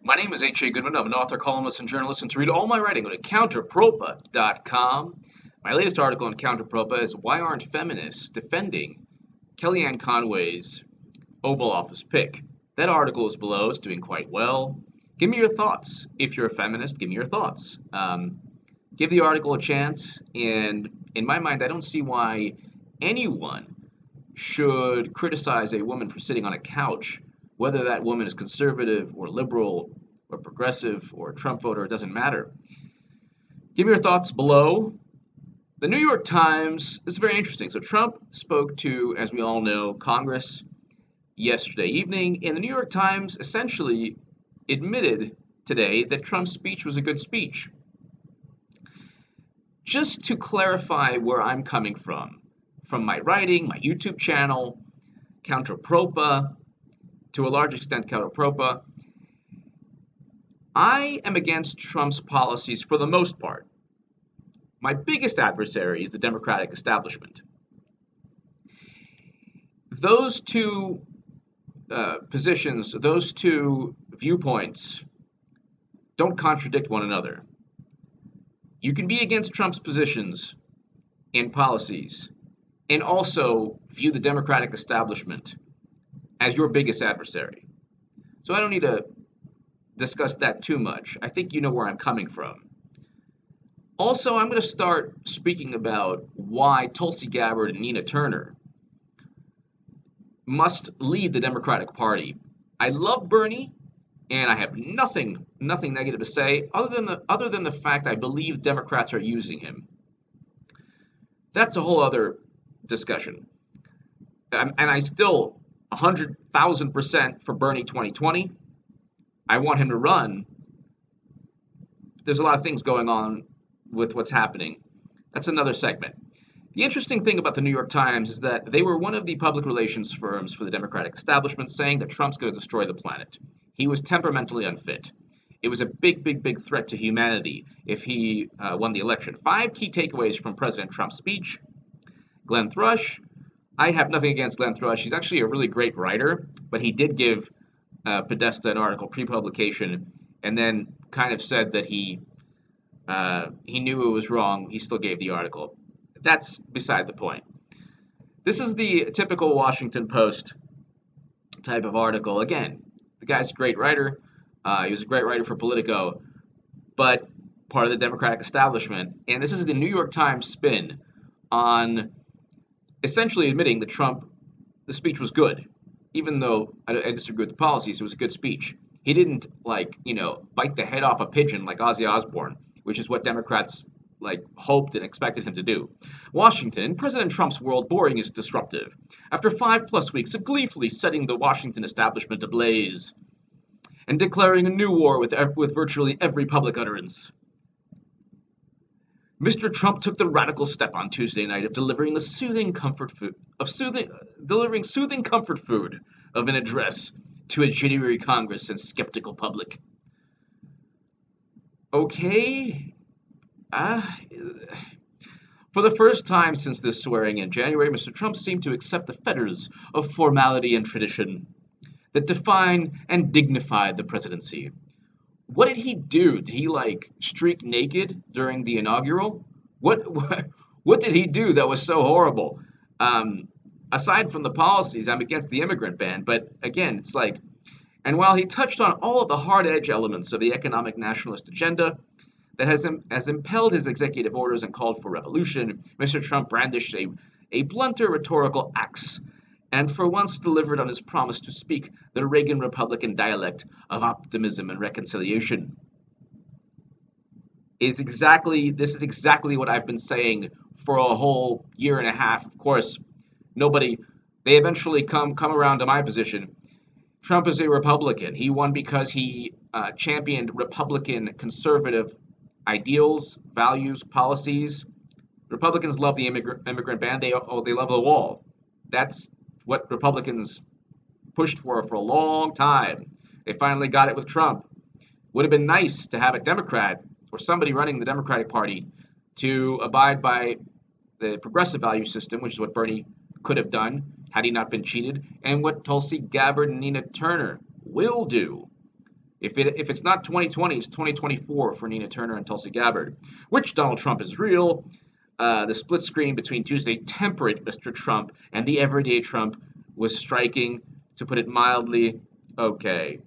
My name is H.A. Goodman. I'm an author, columnist, and journalist, and to read all my writing, go to counterpropa.com. My latest article on counterpropa is Why Aren't Feminists Defending Kellyanne Conway's Oval Office pick? That article is below. It's doing quite well. Give me your thoughts. If you're a feminist, give me your thoughts. Give the article a chance, and in my mind, I don't see why anyone should criticize a woman for sitting on a couch, whether that woman is conservative or liberal or progressive or a Trump voter, it doesn't matter. Give me your thoughts below. The New York Times is very interesting. So Trump spoke to, as we all know, Congress yesterday evening, and the New York Times essentially admitted today that Trump's speech was a good speech. Just to clarify where I'm coming from my writing, my YouTube channel, counterpropa, to a large extent counterpropa, I am against Trump's policies for the most part. My biggest adversary is the Democratic establishment. Those two positions, those two viewpoints don't contradict one another. You can be against Trump's positions and policies and also view the Democratic establishment as your biggest adversary. So I don't need to discuss that too much. I think you know where I'm coming from. Also, I'm going to start speaking about why Tulsi Gabbard and Nina Turner must lead the Democratic Party. I love Bernie, and I have nothing negative to say other than the fact I believe Democrats are using him. That's a whole other discussion. And I still 100,000% for Bernie 2020. I want him to run. There's a lot of things going on with what's happening. That's another segment. The interesting thing about the New York Times is that they were one of the public relations firms for the Democratic establishment saying that Trump's going to destroy the planet. He was temperamentally unfit. It was a big threat to humanity if he won the election. 5 key takeaways from President Trump's speech. Glenn Thrush. I have nothing against Glenn Thrush. He's actually a really great writer, but he did give Podesta an article pre-publication and then kind of said that he knew it was wrong. He still gave the article. That's beside the point. This is the typical Washington Post type of article. Again, the guy's a great writer. He was a great writer for Politico, but part of the Democratic establishment. And this is the New York Times spin on essentially admitting that the speech was good. Even though I disagree with the policies, it was a good speech. He didn't, bite the head off a pigeon like Ozzy Osbourne, which is what Democrats, hoped and expected him to do. Washington, in President Trump's world, boring is disruptive. After 5+ weeks of gleefully setting the Washington establishment ablaze and declaring a new war with virtually every public utterance, Mr. Trump took the radical step on Tuesday night of delivering soothing comfort food of an address to a jittery Congress and skeptical public. Okay. For the first time since this swearing in January, Mr. Trump seemed to accept the fetters of formality and tradition that define and dignify the presidency. What did he do? Did he streak naked during the inaugural? What did he do that was so horrible? Aside from the policies, I'm against the immigrant ban, but again, it's and while he touched on all of the hard edge elements of the economic nationalist agenda that has impelled his executive orders and called for revolution, Mr. Trump brandished a blunter rhetorical axe and for once delivered on his promise to speak the Reagan Republican dialect of optimism and reconciliation. This is exactly what I've been saying for a whole year and a half. Of course, they eventually come around to my position. Trump is a Republican. He won because he championed Republican conservative ideals, values, policies. Republicans love the immigrant ban. They love the wall. That's what Republicans pushed for a long time. They finally got it with Trump. Would have been nice to have a Democrat or somebody running the Democratic Party to abide by the progressive value system, which is what Bernie could have done had he not been cheated, and what Tulsi Gabbard and Nina Turner will do. If it's not 2020, it's 2024 for Nina Turner and Tulsi Gabbard. Which Donald Trump is real? The split screen between Tuesday's temperate Mr. Trump and the everyday Trump was striking, to put it mildly. Okay.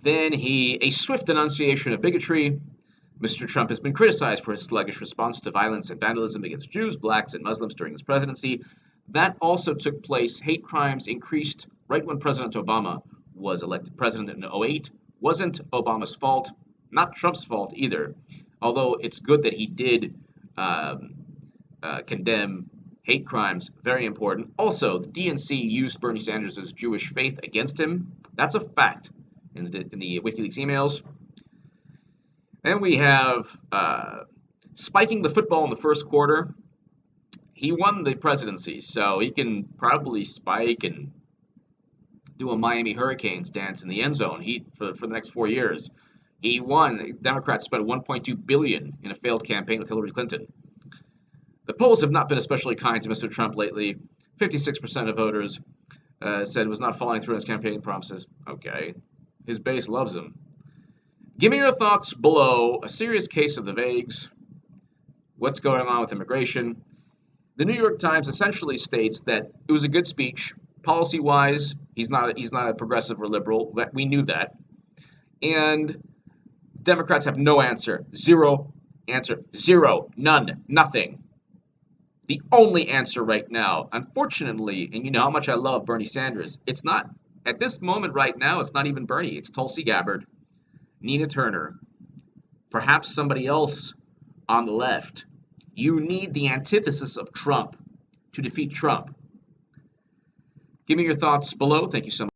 Then a swift denunciation of bigotry. Mr. Trump has been criticized for his sluggish response to violence and vandalism against Jews, blacks, and Muslims during his presidency. That also took place. Hate crimes increased right when President Obama was elected president in 2008. Wasn't Obama's fault, not Trump's fault either. Although it's good that he did condemn hate crimes, very important. Also, the DNC used Bernie Sanders' Jewish faith against him. That's a fact in the WikiLeaks emails. And we have spiking the football in the first quarter. He won the presidency, so he can probably spike and do a Miami Hurricanes dance in the end zone for the next 4 years. He won. Democrats spent $1.2 billion in a failed campaign with Hillary Clinton. The polls have not been especially kind to Mr. Trump lately. 56% of voters said was not following through on his campaign promises. Okay. His base loves him. Give me your thoughts below. A serious case of the vagues. What's going on with immigration? The New York Times essentially states that it was a good speech. Policy-wise, he's not a progressive or liberal. We knew that. And Democrats have no answer. Zero answer. Zero. None. Nothing. The only answer right now, unfortunately, and you know how much I love Bernie Sanders, it's not, at this moment right now, it's not even Bernie. It's Tulsi Gabbard, Nina Turner, perhaps somebody else on the left. You need the antithesis of Trump to defeat Trump. Give me your thoughts below. Thank you so much.